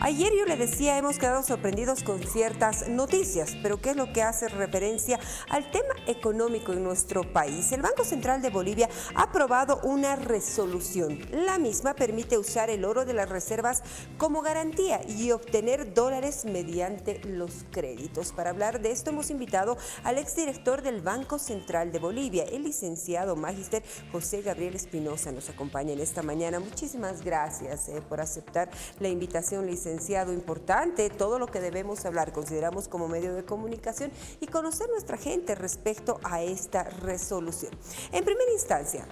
Ayer yo le decía, hemos quedado sorprendidos con ciertas noticias, pero ¿qué es lo que hace referencia al tema económico en nuestro país? El Banco Central de Bolivia ha aprobado una resolución. La misma permite usar el oro de las reservas como garantía y obtener dólares mediante los créditos. Para hablar de esto hemos invitado al exdirector del Banco Central de Bolivia, el licenciado magíster José Gabriel Espinosa. Nos acompaña en esta mañana. Muchísimas gracias por aceptar la invitación, licenciado. Importante todo lo que debemos hablar, consideramos como medio de comunicación y conocer nuestra gente respecto a esta resolución. En primera instancia,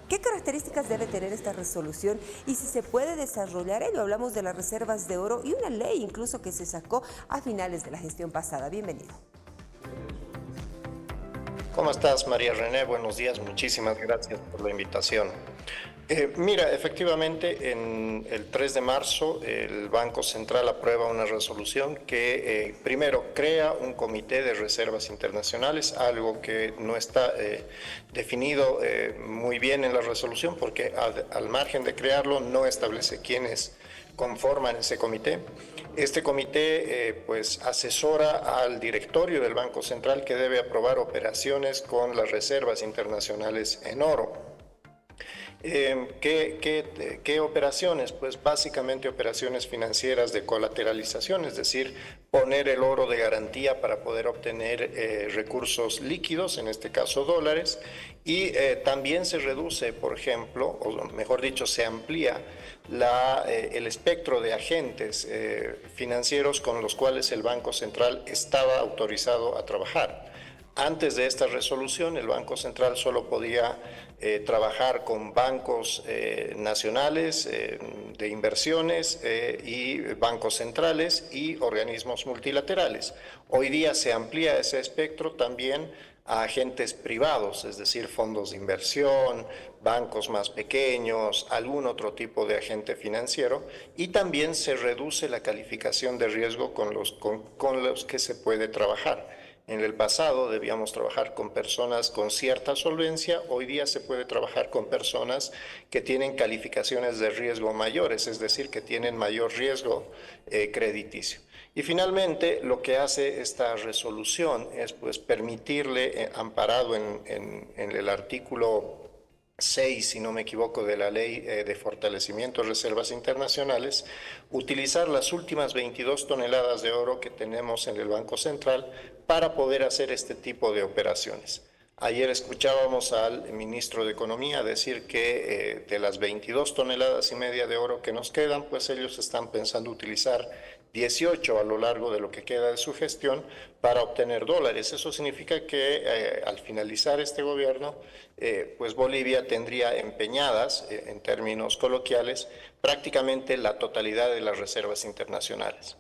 ¿qué características debe tener esta resolución y si se puede desarrollar ello? Hablamos de las reservas de oro y una ley incluso que se sacó a finales de la gestión pasada. Bienvenido. ¿Cómo estás, María René? Buenos días, muchísimas gracias por la invitación. Mira, efectivamente, en el 3 de marzo el Banco Central aprueba una resolución que primero crea un comité de reservas internacionales, algo que no está definido muy bien en la resolución porque al margen de crearlo no establece quiénes conforman ese comité. Este comité pues asesora al directorio del Banco Central que debe aprobar operaciones con las reservas internacionales en oro. ¿Qué operaciones? Pues básicamente operaciones financieras de colateralización, es decir, poner el oro de garantía para poder obtener recursos líquidos, en este caso dólares, y también se reduce, por ejemplo, o mejor dicho, se amplía el espectro de agentes financieros con los cuales el Banco Central estaba autorizado a trabajar. Antes de esta resolución, el Banco Central solo podía trabajar con bancos nacionales de inversiones y bancos centrales y organismos multilaterales. Hoy día se amplía ese espectro también a agentes privados, es decir, fondos de inversión, bancos más pequeños, algún otro tipo de agente financiero, y también se reduce la calificación de riesgo con los que se puede trabajar. En el pasado debíamos trabajar con personas con cierta solvencia, hoy día se puede trabajar con personas que tienen calificaciones de riesgo mayores, es decir, que tienen mayor riesgo crediticio. Y finalmente, lo que hace esta resolución es pues, permitirle, amparado en el artículo 6, si no me equivoco, de la Ley de Fortalecimiento de Reservas Internacionales, utilizar las últimas 22 toneladas de oro que tenemos en el Banco Central para poder hacer este tipo de operaciones. Ayer escuchábamos al ministro de Economía decir que de las 22 toneladas y media de oro que nos quedan, pues ellos están pensando utilizar 18 a lo largo de lo que queda de su gestión para obtener dólares. Eso significa que al finalizar este gobierno, pues Bolivia tendría empeñadas, en términos coloquiales, prácticamente la totalidad de las reservas internacionales.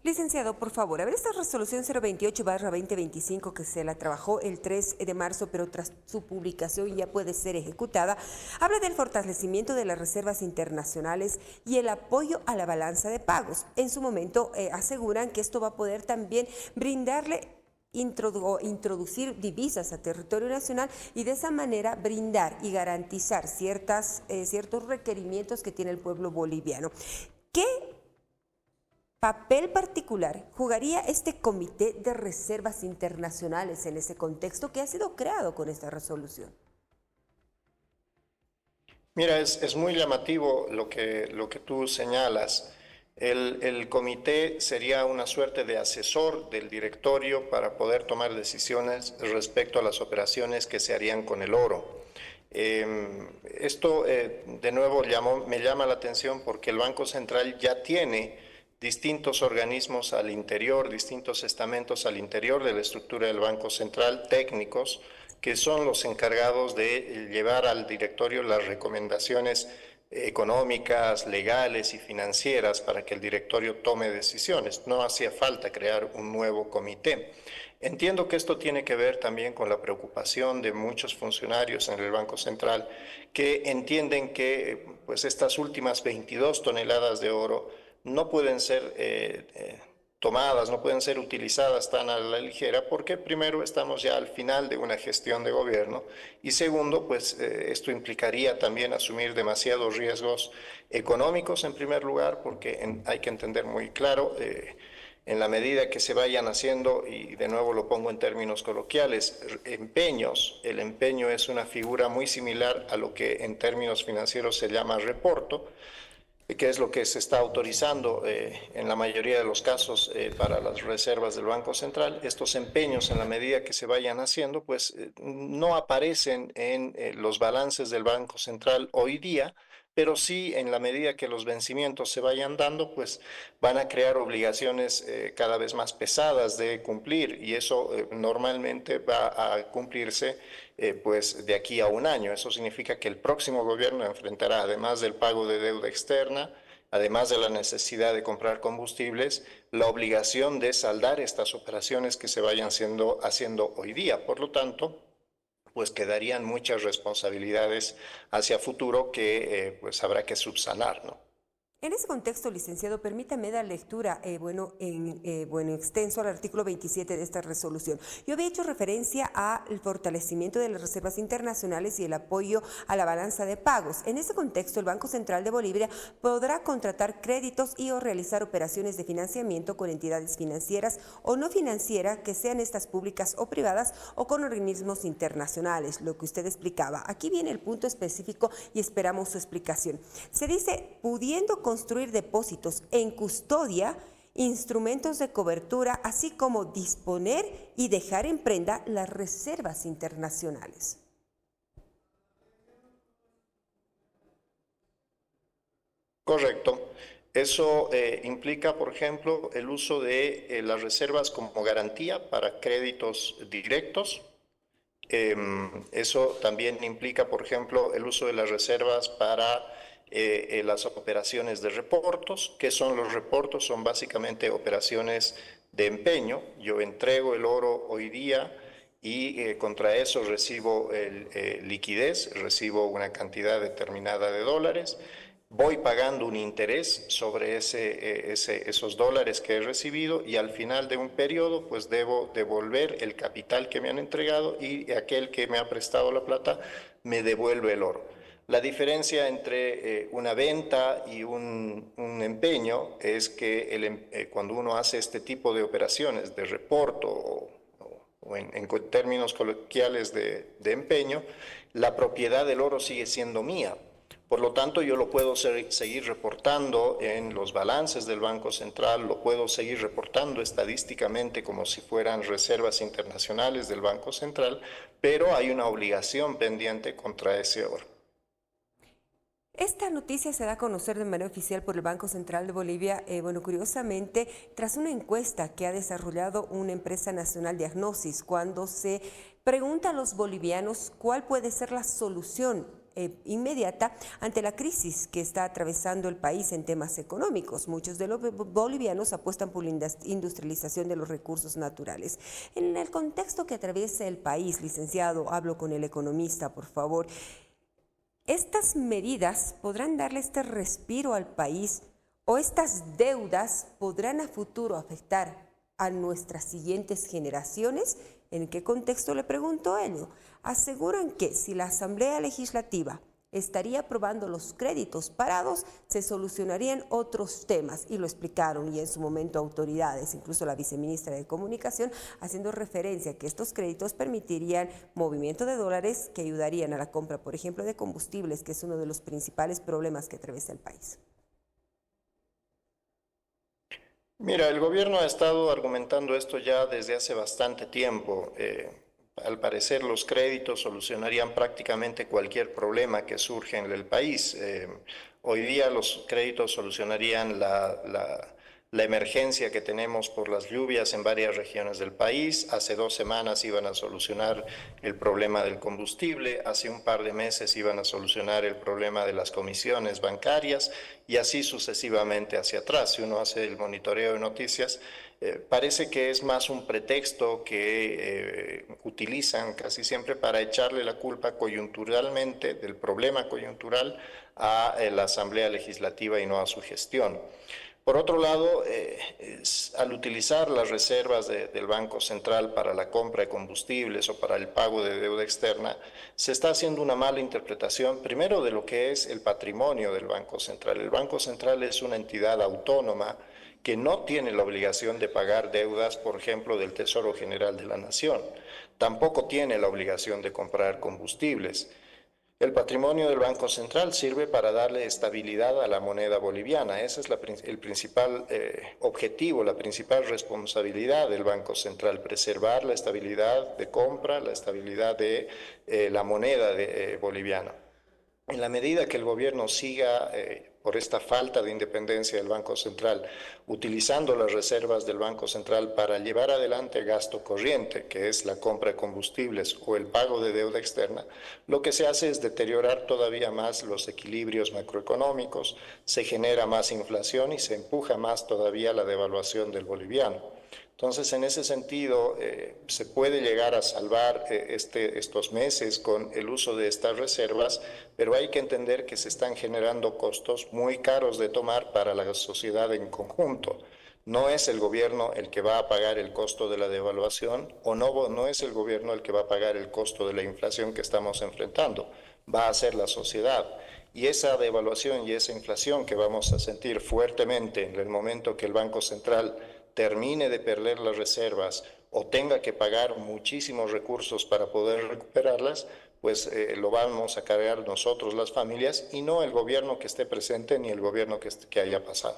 Licenciado, por favor, a ver esta resolución 028/2025 que se la trabajó el 3 de marzo, pero tras su publicación ya puede ser ejecutada, habla del fortalecimiento de las reservas internacionales y el apoyo a la balanza de pagos. En su momento aseguran que esto va a poder también brindarle introducir divisas a territorio nacional y de esa manera brindar y garantizar ciertos requerimientos que tiene el pueblo boliviano. ¿Qué papel particular jugaría este Comité de Reservas Internacionales en ese contexto que ha sido creado con esta resolución? Mira, es muy llamativo lo que tú señalas. El comité sería una suerte de asesor del directorio para poder tomar decisiones respecto a las operaciones que se harían con el oro. Esto, de nuevo, me llama la atención porque el Banco Central ya tiene distintos organismos al interior, distintos estamentos al interior de la estructura del Banco Central, técnicos, que son los encargados de llevar al directorio las recomendaciones económicas, legales y financieras para que el directorio tome decisiones. No hacía falta crear un nuevo comité. Entiendo que esto tiene que ver también con la preocupación de muchos funcionarios en el Banco Central que entienden que pues, estas últimas 22 toneladas de oro no pueden ser tomadas, no pueden ser utilizadas tan a la ligera, porque primero estamos ya al final de una gestión de gobierno y segundo, pues esto implicaría también asumir demasiados riesgos económicos en primer lugar, porque hay que entender muy claro, en la medida que se vayan haciendo, y de nuevo lo pongo en términos coloquiales, empeños, el empeño es una figura muy similar a lo que en términos financieros se llama reporto, que es lo que se está autorizando en la mayoría de los casos para las reservas del Banco Central. Estos empeños, en la medida que se vayan haciendo, pues no aparecen en los balances del Banco Central hoy día, pero sí en la medida que los vencimientos se vayan dando, pues van a crear obligaciones cada vez más pesadas de cumplir, y eso normalmente va a cumplirse pues de aquí a un año. Eso significa que el próximo gobierno enfrentará, además del pago de deuda externa, además de la necesidad de comprar combustibles, la obligación de saldar estas operaciones que se vayan haciendo hoy día. Por lo tanto, pues quedarían muchas responsabilidades hacia futuro que pues habrá que subsanar, ¿no? En ese contexto, licenciado, permítame dar lectura, extenso al artículo 27 de esta resolución. Yo había hecho referencia al fortalecimiento de las reservas internacionales y el apoyo a la balanza de pagos. En ese contexto, el Banco Central de Bolivia podrá contratar créditos y o realizar operaciones de financiamiento con entidades financieras o no financieras, que sean estas públicas o privadas, o con organismos internacionales, lo que usted explicaba. Aquí viene el punto específico y esperamos su explicación. Se dice, pudiendo construir depósitos en custodia, instrumentos de cobertura, así como disponer y dejar en prenda las reservas internacionales. Correcto. Eso implica, por ejemplo, el uso de las reservas como garantía para créditos directos. Eso también implica, por ejemplo, el uso de las reservas para las operaciones de reportos. ¿Qué son los reportos? Son básicamente operaciones de empeño. Yo entrego el oro hoy día y contra eso recibo liquidez, recibo una cantidad determinada de dólares. Voy pagando un interés sobre esos dólares que he recibido, y al final de un periodo pues debo devolver el capital que me han entregado, y aquel que me ha prestado la plata me devuelve el oro. La diferencia entre una venta y un empeño es que cuando uno hace este tipo de operaciones de reporto o en términos coloquiales de empeño, la propiedad del oro sigue siendo mía. Por lo tanto, yo lo puedo seguir reportando en los balances del Banco Central, lo puedo seguir reportando estadísticamente como si fueran reservas internacionales del Banco Central, pero hay una obligación pendiente contra ese oro. Esta noticia se da a conocer de manera oficial por el Banco Central de Bolivia, curiosamente, tras una encuesta que ha desarrollado una empresa nacional de Agnosis, cuando se pregunta a los bolivianos cuál puede ser la solución inmediata ante la crisis que está atravesando el país en temas económicos. Muchos de los bolivianos apuestan por la industrialización de los recursos naturales. En el contexto que atraviesa el país, licenciado, hablo con el economista, por favor, ¿estas medidas podrán darle este respiro al país, o estas deudas podrán a futuro afectar a nuestras siguientes generaciones? ¿En qué contexto le pregunto ello? Aseguran que si la Asamblea Legislativa estaría aprobando los créditos parados, se solucionarían otros temas, y lo explicaron, y en su momento autoridades, incluso la viceministra de Comunicación, haciendo referencia a que estos créditos permitirían movimiento de dólares que ayudarían a la compra, por ejemplo, de combustibles, que es uno de los principales problemas que atraviesa el país. Mira, el gobierno ha estado argumentando esto ya desde hace bastante tiempo. Al parecer, los créditos solucionarían prácticamente cualquier problema que surge en el país. Hoy día los créditos solucionarían la emergencia que tenemos por las lluvias en varias regiones del país. Hace 2 semanas iban a solucionar el problema del combustible, hace un par de meses iban a solucionar el problema de las comisiones bancarias, y así sucesivamente hacia atrás. Si uno hace el monitoreo de noticias, parece que es más un pretexto que utilizan casi siempre para echarle la culpa coyunturalmente del problema coyuntural a la Asamblea Legislativa y no a su gestión. Por otro lado, al utilizar las reservas del Banco Central para la compra de combustibles o para el pago de deuda externa, se está haciendo una mala interpretación, primero, de lo que es el patrimonio del Banco Central. El Banco Central es una entidad autónoma que no tiene la obligación de pagar deudas, por ejemplo, del Tesoro General de la Nación. Tampoco tiene la obligación de comprar combustibles. El patrimonio del Banco Central sirve para darle estabilidad a la moneda boliviana. Ese es el principal objetivo, la principal responsabilidad del Banco Central, preservar la estabilidad de compra, la estabilidad de la moneda boliviana. En la medida que el gobierno siga, por esta falta de independencia del Banco Central, utilizando las reservas del Banco Central para llevar adelante gasto corriente, que es la compra de combustibles o el pago de deuda externa, lo que se hace es deteriorar todavía más los equilibrios macroeconómicos, se genera más inflación y se empuja más todavía la devaluación del boliviano. Entonces, en ese sentido, se puede llegar a salvar estos meses con el uso de estas reservas, pero hay que entender que se están generando costos muy caros de tomar para la sociedad en conjunto. No es el gobierno el que va a pagar el costo de la devaluación o no es el gobierno el que va a pagar el costo de la inflación que estamos enfrentando, va a ser la sociedad. Y esa devaluación y esa inflación que vamos a sentir fuertemente en el momento que el Banco Central termine de perder las reservas o tenga que pagar muchísimos recursos para poder recuperarlas, pues lo vamos a cargar nosotros las familias y no el gobierno que esté presente ni el gobierno que haya pasado.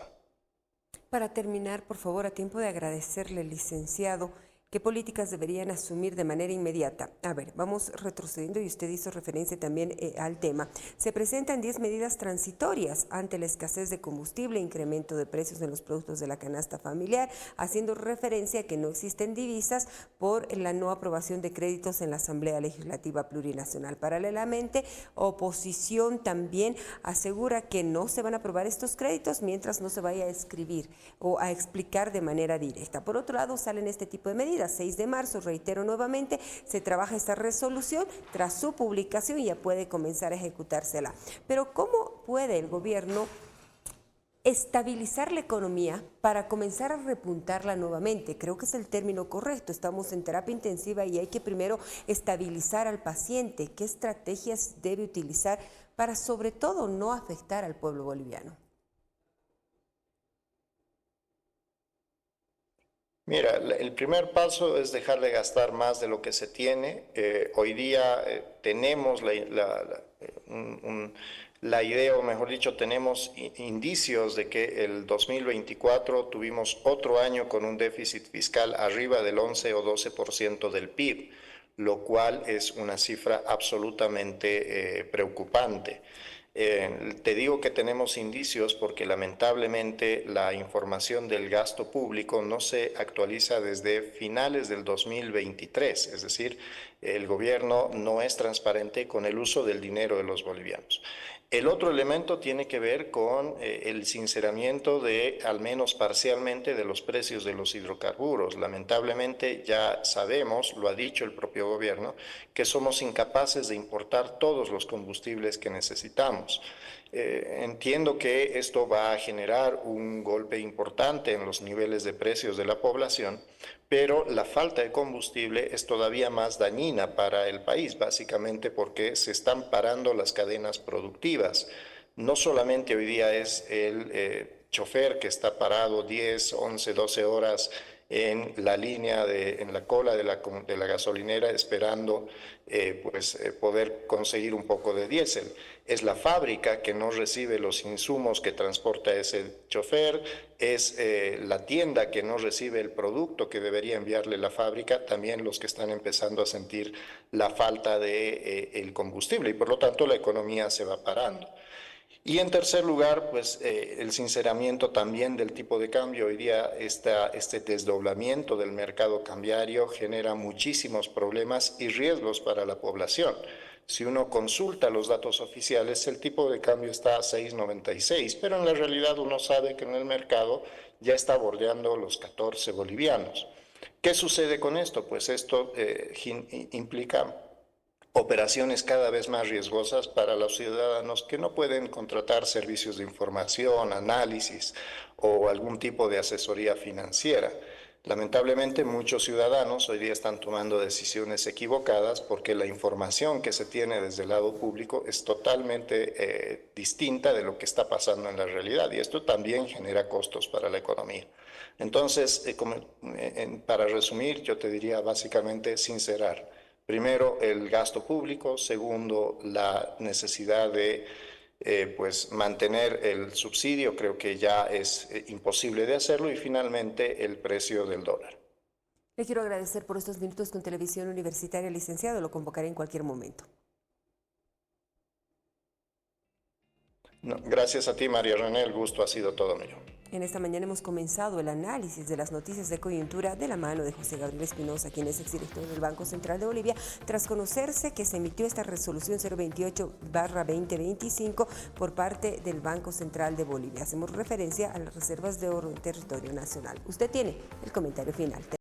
Para terminar, por favor, a tiempo de agradecerle, licenciado, ¿qué políticas deberían asumir de manera inmediata? A ver, vamos retrocediendo y usted hizo referencia también al tema. Se presentan 10 medidas transitorias ante la escasez de combustible, incremento de precios en los productos de la canasta familiar, haciendo referencia a que no existen divisas por la no aprobación de créditos en la Asamblea Legislativa Plurinacional. Paralelamente, oposición también asegura que no se van a aprobar estos créditos mientras no se vaya a escribir o a explicar de manera directa. Por otro lado, salen este tipo de medidas. 6 de marzo, reitero nuevamente, se trabaja esta resolución, tras su publicación ya puede comenzar a ejecutársela. Pero ¿cómo puede el gobierno estabilizar la economía para comenzar a repuntarla nuevamente? Creo que es el término correcto. Estamos en terapia intensiva y hay que primero estabilizar al paciente. ¿Qué estrategias debe utilizar para sobre todo no afectar al pueblo boliviano? Mira, el primer paso es dejar de gastar más de lo que se tiene. Hoy día tenemos la idea, o mejor dicho, tenemos indicios de que el 2024 tuvimos otro año con un déficit fiscal arriba del 11 o 12% del PIB, lo cual es una cifra absolutamente preocupante. Te digo que tenemos indicios porque lamentablemente la información del gasto público no se actualiza desde finales del 2023, es decir, el gobierno no es transparente con el uso del dinero de los bolivianos. El otro elemento tiene que ver con el sinceramiento al menos parcialmente, de los precios de los hidrocarburos. Lamentablemente ya sabemos, lo ha dicho el propio gobierno, que somos incapaces de importar todos los combustibles que necesitamos. Entiendo que esto va a generar un golpe importante en los niveles de precios de la población, pero la falta de combustible es todavía más dañina para el país, básicamente porque se están parando las cadenas productivas. No solamente hoy día es el chofer que está parado 10, 11, 12 horas en la línea, en la cola de la gasolinera esperando poder conseguir un poco de diésel. Es la fábrica que no recibe los insumos que transporta ese chofer, es la tienda que no recibe el producto que debería enviarle la fábrica, también los que están empezando a sentir la falta de el combustible y por lo tanto la economía se va parando. Y en tercer lugar, pues el sinceramiento también del tipo de cambio. Hoy día este desdoblamiento del mercado cambiario genera muchísimos problemas y riesgos para la población. Si uno consulta los datos oficiales, el tipo de cambio está a 6.96, pero en la realidad uno sabe que en el mercado ya está bordeando los 14 bolivianos. ¿Qué sucede con esto? Pues esto implica operaciones cada vez más riesgosas para los ciudadanos que no pueden contratar servicios de información, análisis o algún tipo de asesoría financiera. Lamentablemente, muchos ciudadanos hoy día están tomando decisiones equivocadas porque la información que se tiene desde el lado público es totalmente distinta de lo que está pasando en la realidad, y esto también genera costos para la economía. Entonces, para resumir, yo te diría básicamente sincerar. Primero, el gasto público. Segundo, la necesidad de pues mantener el subsidio, creo que ya es imposible de hacerlo. Y finalmente, el precio del dólar. Le quiero agradecer por estos minutos con Televisión Universitaria, licenciado. Lo convocaré en cualquier momento. No, gracias a ti, María René. El gusto ha sido todo mío. En esta mañana hemos comenzado el análisis de las noticias de coyuntura de la mano de José Gabriel Espinosa, quien es exdirector del Banco Central de Bolivia, tras conocerse que se emitió esta resolución 028/2025 por parte del Banco Central de Bolivia. Hacemos referencia a las reservas de oro en territorio nacional. Usted tiene el comentario final.